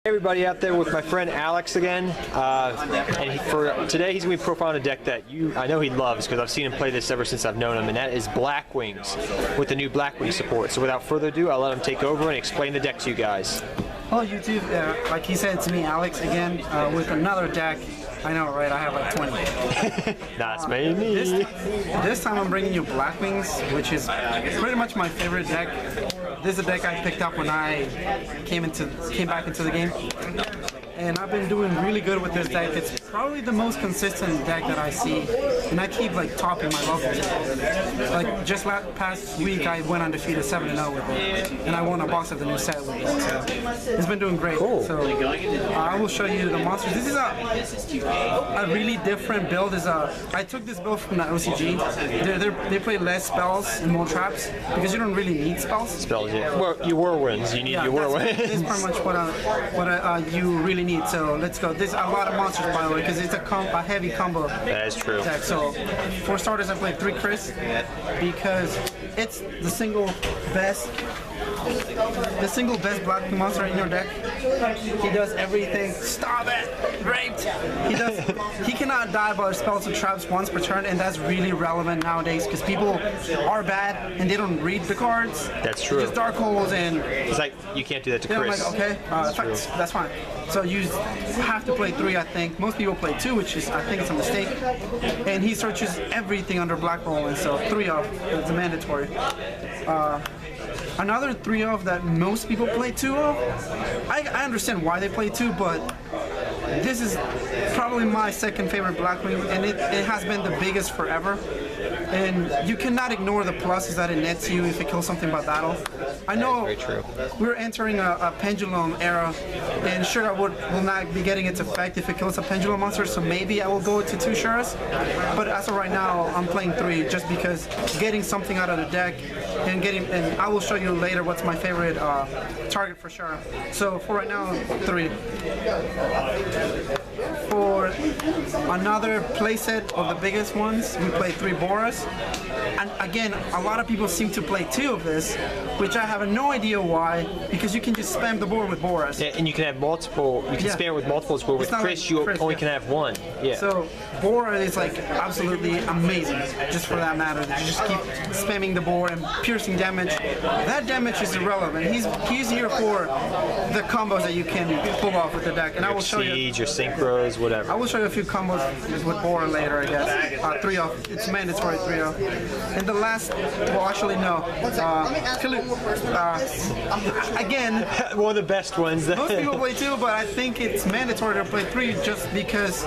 Hey everybody out there, with my friend Alex again, for today he's going to be profiling a deck that I know he loves, because I've seen him play this ever since I've known him, and that is Blackwings with the new Blackwing support. So without further ado, I'll let him take over and explain the deck to you guys. Hello YouTube, like he said, it's me, Alex, again, with another deck. I know, right? I have like 20. That's me. This time I'm bringing you Blackwings, which is pretty much my favorite deck. This is a deck I picked up when I came back into the game, and I've been doing really good with this deck. It's probably the most consistent deck that I see, and I keep like topping my levels. Like just past week, I went undefeated 7-0 with it, and I won a box of the new set with it. So it's been doing great. Cool. So I will show you the monsters. This is a really different build. I took this build from the OCG. They play less spells and more traps because you don't really need spells. Yeah. Well, your whirlwinds. You need your whirlwinds. That's pretty much what you really need. So let's go. There's a lot of monsters, by the way, because it's a heavy combo. That is true. Deck. So for starters, I played 3 Chris because it's the single best Blackwing monster in your deck. He does everything. Stop it! Raped! He cannot die by spells and traps once per turn, and that's really relevant nowadays because people are bad and they don't read the cards. That's true. Just dark holes and it's like you can't do that to Chris. I'm like, okay, that's fine. So you have to play 3, I think. Most people play 2, which is, I think, it's a mistake. And he searches everything under Black Roll, and so 3 of is mandatory. Another 3 of that most people play 2 of. I understand why they play 2, but this is probably my second favorite Blackwing, and it has been the biggest forever. And you cannot ignore the pluses that it nets you if it kills something by battle. I know we're entering a pendulum era, and Shura will not be getting its effect if it kills a pendulum monster, so maybe I will go to 2 Shuras. But as of right now, I'm playing 3 just because getting something out of the deck and I will show you later what's my favorite target for Shura. So for right now, 3. For another playset of the biggest ones, we play 3 Boras. And again, a lot of people seem to play 2 of this, which I have no idea why, because you can just spam the board with Boras. Yeah, and you can have multiple, you can spam it with multiples, but with Chris, you only can have 1. Yeah. So Bora is like absolutely amazing, just for that matter. You just keep spamming the board and piercing damage. That damage is irrelevant. He's here for the combos that you can pull off with the deck. And I will show you your synchros, whatever. I will show you a few combos with Bora later, I guess. 3 off. It's mandatory 3 off. And the last, well, actually no. Again, one of the best ones. Most people play 2, but I think it's mandatory to play 3 just because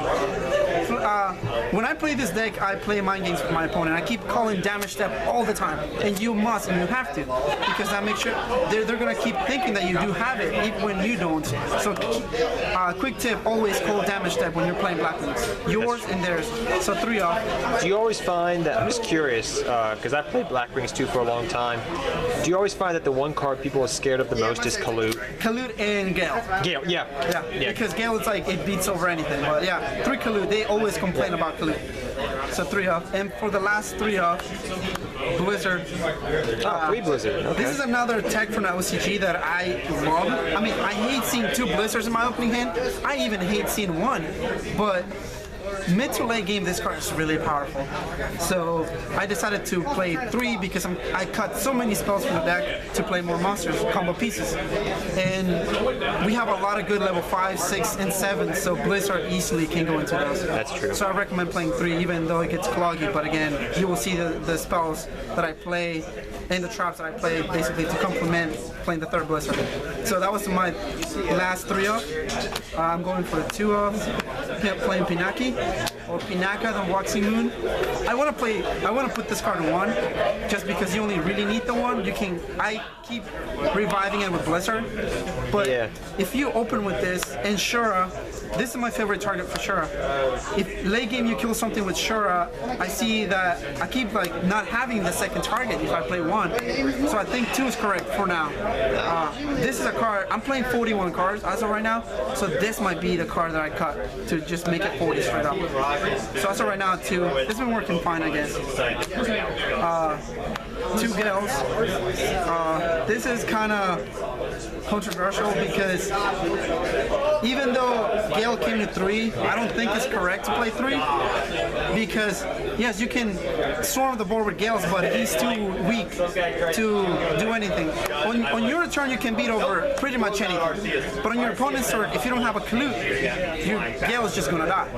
when I play this deck, I play mind games with my opponent. I keep calling damage step all the time, and you must and you have to, because that makes sure they're gonna keep thinking that you do have it even when you don't. So quick tip, always call damage step when you're playing Blackwings. Yours and theirs. So 3 off. Do you always find that, I'm just curious, because I've played Blackwings too for a long time, do you always find that the one card people are scared of the most is Kalut? Kalut and Gale. Gale, yeah. Because Gale is like, it beats over anything. But yeah, 3 Kalut, they always complain about Kalut. So 3 off. And for the last 3 off, Blizzard. 3 Blizzard. Okay. This is another tech from the OCG that I love. I mean, I hate seeing 2 Blizzards in my opening hand. I even hate seeing 1. But mid to late game, this card is really powerful. So I decided to play 3 because I cut so many spells from the deck to play more monsters, combo pieces. And we have a lot of good level 5, 6, and 7, so Blizzard easily can go into those. That's true. So I recommend playing 3, even though it gets cloggy. But again, you will see the spells that I play and the traps that I play basically to complement playing the 3rd Blizzard. So that was my last 3 off. I'm going for the 2 off, playing Pinaki. Or Pinaka, the Waxing Moon. I want to put this card in 1, just because you only really need the 1. I keep reviving it with Blizzard, but if you open with this and Shura, this is my favorite target for Shura. If late game you kill something with Shura, I see that I keep like not having the 2nd target if I play 1. So I think 2 is correct for now. This is a card, I'm playing 41 cards as of right now, so this might be the card that I cut to just make it 40 straight up. So as of right now, 2. It's been working fine, I guess. 2 Gales. This is kind of controversial because even though Gale came to 3, I don't think it's correct to play 3 because yes, you can storm the board with Gales, but he's too weak to do anything. On your turn, you can beat over pretty much anything, but on your opponent's turn, if you don't have a Kalute, your Gale is just gonna die.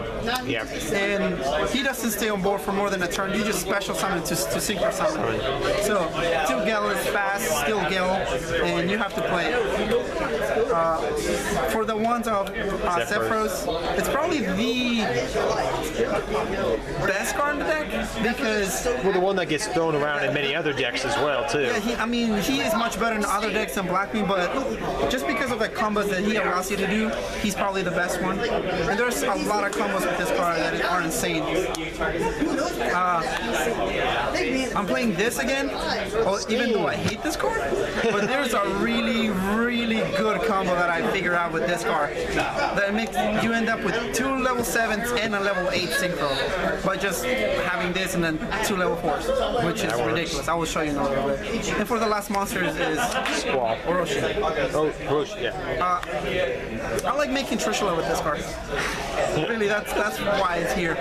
Yeah. And he doesn't stay on board for more than a turn. You just special summon to synchro summon. So 2 Gale is fast, still Gale, and you have to play it. For the ones of Zephyros, it's probably the best card in the deck because Well, the one that gets thrown around in many other decks as well, too. yeah, he is much better in other decks than Blackwing, but just because of the combos that he allows you to do, he's probably the best one. And there's a lot of combos with this card that are insane. I'm playing this again, even though I hate this card, but there's a really, really good combo that I figure out with this card that makes you end up with 2 level 7s and a level 8 synchro by just having this and then 2 level 4s, which is ridiculous. I will show you in a little bit. And for the last monsters is Squall. Orochi. Oh, Orochi, yeah. I like making Trishula with this card. Really, that's why it's here.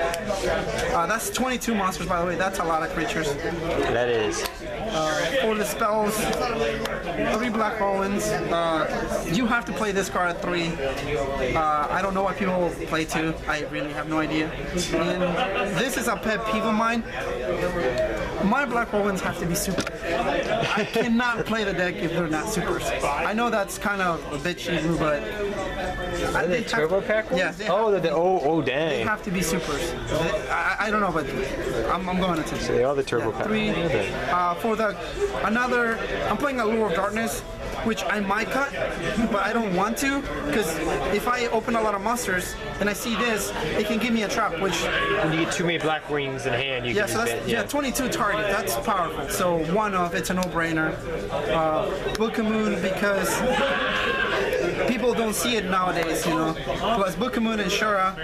That's 22 monsters, by the way. That's a lot of creatures. That is. For the spells, 3 Black Rollins. You have to play this card at 3. I don't know why people play 2. I really have no idea. And this is a pet peeve of mine. My Black Rollins have to be super. I cannot play the deck if they're not supers. I know that's kind of a bit cheesy, but Are they turbo pack ones? Yeah. They They dang. have to be supers. I don't know, but I'm going to take it. They are the turbo pack. 3. For I'm playing a Lure of Darkness, which I might cut, but I don't want to, because if I open a lot of monsters and I see this, it can give me a trap, which When you get too many black wings in hand, you yeah, can so just that's 22 target. That's powerful. So it's a no-brainer. Book of Moon because people don't see it nowadays, you know. Plus, Book of Moon and Shura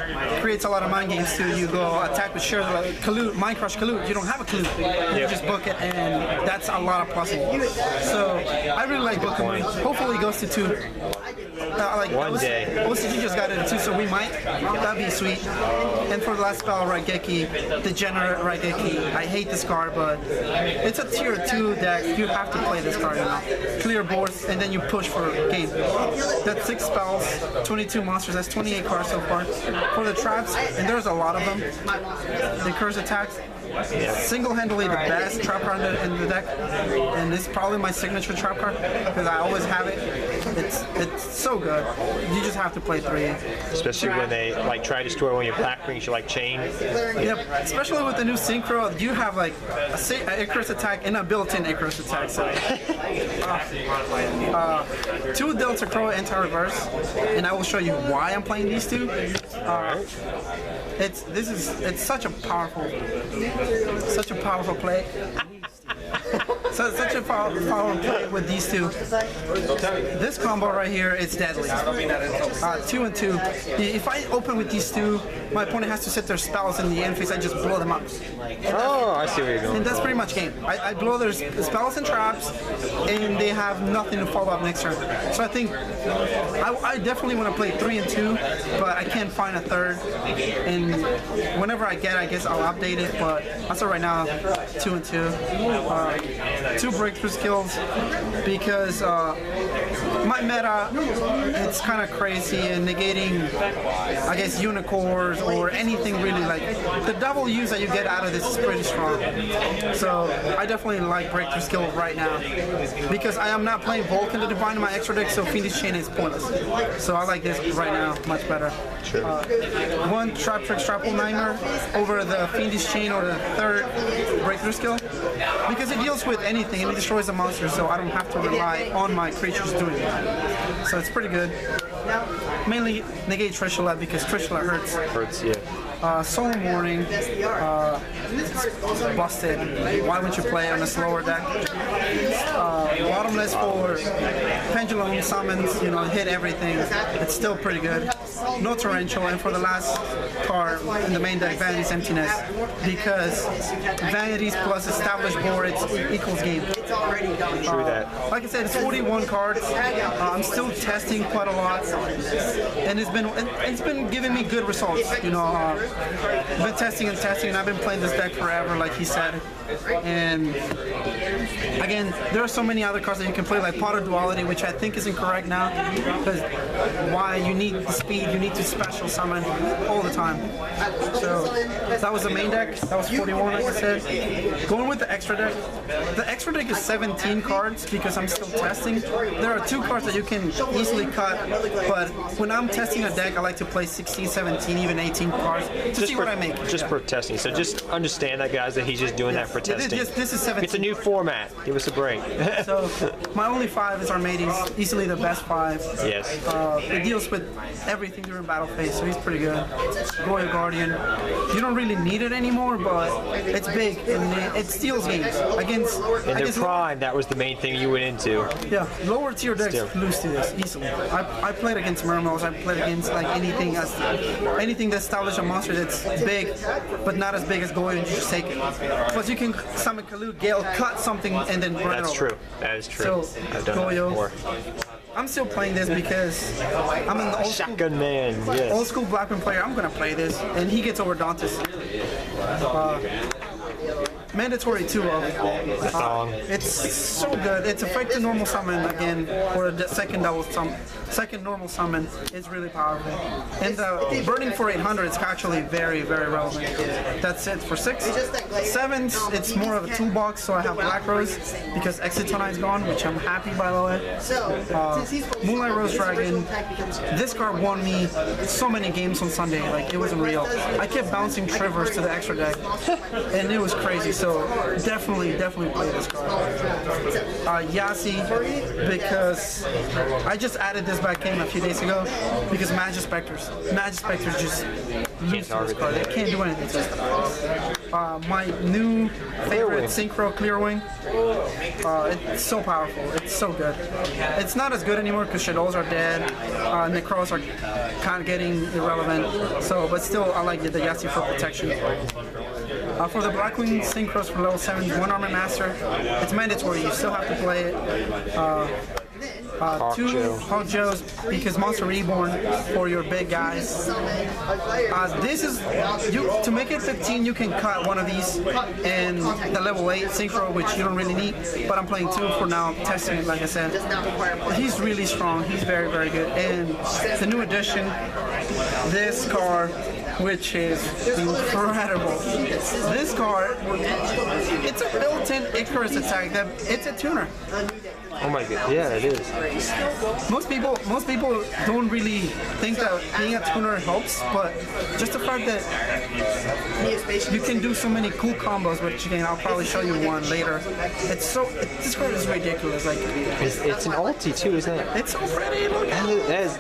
creates a lot of mind games too. You go attack with Shura, like Kalute, Mind Crush Kalute. You don't have a Kalute. You just book it, and that's a lot of pluses. So I really like Book of Moon. Hopefully, it goes to 2. One day. OCG just got it at 2, so we might. That'd be sweet. And for the last spell, Raigeki, Degenerate Raigeki. I hate this card, but it's a tier 2 deck. You have to play this card, you know. Clear boards, and then you push for game. That's 6 spells, 22 monsters. That's 28 cards so far. For the traps, and there's a lot of them. The curse attacks. Single-handedly the best trap card in the deck, and it's probably my signature trap card because I always have it. It's so good. You just have to play 3. Especially when they like try to destroy one of your black rings, you like chain. Yep. Especially with the new synchro, you have like a Icarus attack and a built-in Icarus attack. So 2 Delta Crow anti-reverse, and I will show you why I'm playing these 2. It's such a powerful play. So such a powerful play with these 2. This combo right here, it's deadly. 2 and 2. If I open with these 2, my opponent has to set their spells in the end phase. I just blow them up. Oh, I see where you're going. And that's pretty much game. I blow their spells and traps, and they have nothing to follow up next turn. So I think I definitely want to play 3 and 2, but I can't find a 3rd. And whenever I guess I'll update it. But as of right now, 2 and 2. 2 breakthrough skills because my meta, it's kind of crazy and negating, I guess, unicorns or anything really like the double use that you get out of this is pretty strong. So I definitely like breakthrough skill right now because I am not playing Vulcan the Divine in my extra deck, so Fiendish Chain is pointless. So I like this right now much better. Sure. 1 Trap Trick Strapple Nightmare over the Fiendish Chain or the 3rd breakthrough skill because it deals with anything and it destroys the monster, so I don't have to rely on my creatures doing it. So it's pretty good. Mainly negate Trishula because Trishula hurts. Hurts, yeah. Solemn Warning, busted. Why would you play on a slower deck? Bottomless for Pendulum summons, you know, hit everything. It's still pretty good. no torrential, and for the last card in the main deck, Vanity's Emptiness, because Vanities plus established board equals game. True that. Like I said, it's 41 cards. I'm still testing quite a lot, and it's been giving me good results. You know, I've been testing and testing, and I've been playing this deck forever, like he said. And again, there are so many other cards that you can play, like Pot of Duality, which I think is incorrect now, because why you need the speed, you need to special summon all the time. So that was the main deck. That was 41, like I said. Going with the extra deck. The extra deck is 17 cards because I'm still testing. There are 2 cards that you can easily cut, but when I'm testing a deck, I like to play 16, 17, even 18 cards to see what I make. Just for testing. So just understand that, guys, that he's just doing that for testing. This is 17. It's a new format. Give us a break. So my only 5 is Armades, easily the best 5. Yes. It deals with everything during battle phase, so he's pretty good. Royal Guardian. You don't really need it anymore, but it's big and it steals games against. In their prime, that was the main thing you went into. Yeah, lower tier decks lose to this easily. I played against Murmels. I played against like anything that established a monster that's big, but not as big as Goyo, and you just take it. Plus, you can summon Kalut, Gale, cut something, and then run it over. That's true. That is true. So, I've done Goyo. that before. I'm still playing this because I'm an Shotgun man. Yes. old school Blackwing player. I'm gonna play this, and he gets over Dante's. Mandatory 2 of it. It's so good. It's effective normal summon again, or the second normal summon is really powerful. And the burning for 800 is actually very, very relevant. That's it for 6. 7s, it's more of a toolbox, so I have Black Rose because Exitona is gone, which I'm happy by the way. Moonlight Rose Dragon. This card won me so many games on Sunday, like it wasn't real. I kept bouncing Trivers to the extra deck, and it was crazy. So definitely play this card. Yassi, because I just added this back in a few days ago because Magic Specters just lose to this card. They can't do anything. My new favorite Synchro Clearwing. It's so powerful. It's so good. It's not as good anymore because Shadows are dead. Necros are kind of getting irrelevant. So, but still, I like the Yassi for protection. For the Blackwing Synchros for level 7, 1 Armor Master. It's mandatory. You still have to play it. 2 Hawk Joes because Monster Reborn for your big guys. This is to make it 15. You can cut one of these and the level 8 Synchro, which you don't really need. But I'm playing 2 for now, testing it. Like I said, he's really strong. He's very, very good. And the new addition, this card, which is incredible. This card, it's a built-in Icarus attack. It's a tuner. Oh my god, yeah, it is. Most people don't really think that being a tuner helps, but just the fact that you can do so many cool combos, which again I'll probably show you one later. This card is ridiculous. Like it's an ulti too, isn't it? It's so pretty. Look at it. That is,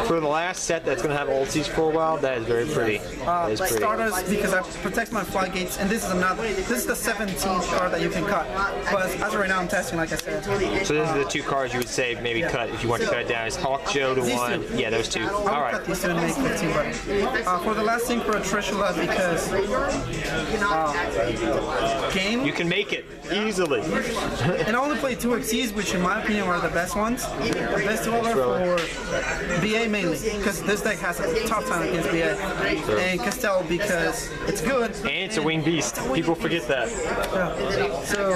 for the last set that's gonna have ultis for a while. That is very pretty. That is pretty. Stardust because I protect my floodgates, and this is the 17th card that you can cut. But as of right now, I'm testing, like I said. So these are the 2 cards you would say maybe cut if you want to cut it down. Is Hawk Joe to 1? Yeah, those 2. All right. Cut these 2 and make 15. But for the last thing for Trishula, because game, you can make it easily. And I only play 2 XCs, which in my opinion are the best ones. The best one are for BA mainly, because this deck has a tough time against BA. And Castell because it's good. And it's a winged beast. People forget that. Yeah. So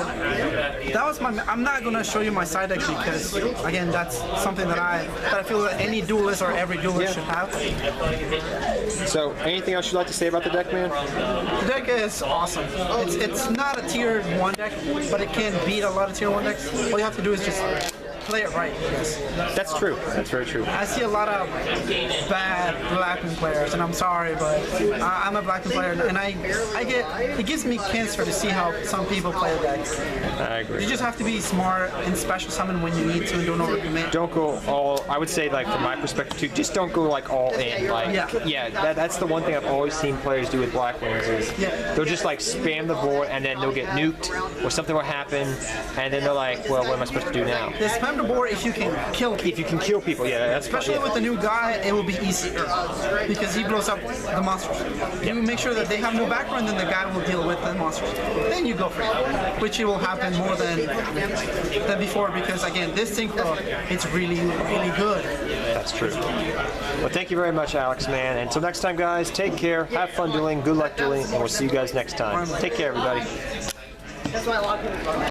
that was my. I'm not gonna show you my side deck because again, that's something that I feel that any duelist or every duelist should have. So, anything else you'd like to say about the deck, man? The deck is awesome. It's not a tier 1 deck, but it can beat a lot of tier 1 decks. All you have to do is just play it right. That's true. That's very true. I see a lot of bad Blackwing players, and I'm sorry, but I'm a Blackwing player, and it gives me cancer to see how some people play the deck. I agree. You just have to be smart and special summon when you need to, and don't overcommit. Don't go all. I would say, like from my perspective too, just don't go like all in. Like that's the one thing I've always seen players do with Blackwings is they'll just like spam the board and then they'll get nuked or something will happen, and then they're like, well, what am I supposed to do now? They spam the board if you can kill people. If you can kill people, yeah, that's Especially with the new guy, it will be easier because he blows up the monsters. You make sure that they have no background, then the guy will deal with the monsters. Then you go for it, which will happen more than before because again, this synchro, it's really, really good. That's true. Well, thank you very much, Alex, man. And until next time, guys, take care, have fun dueling, good luck dueling, and we'll see you guys next time. Take care, everybody.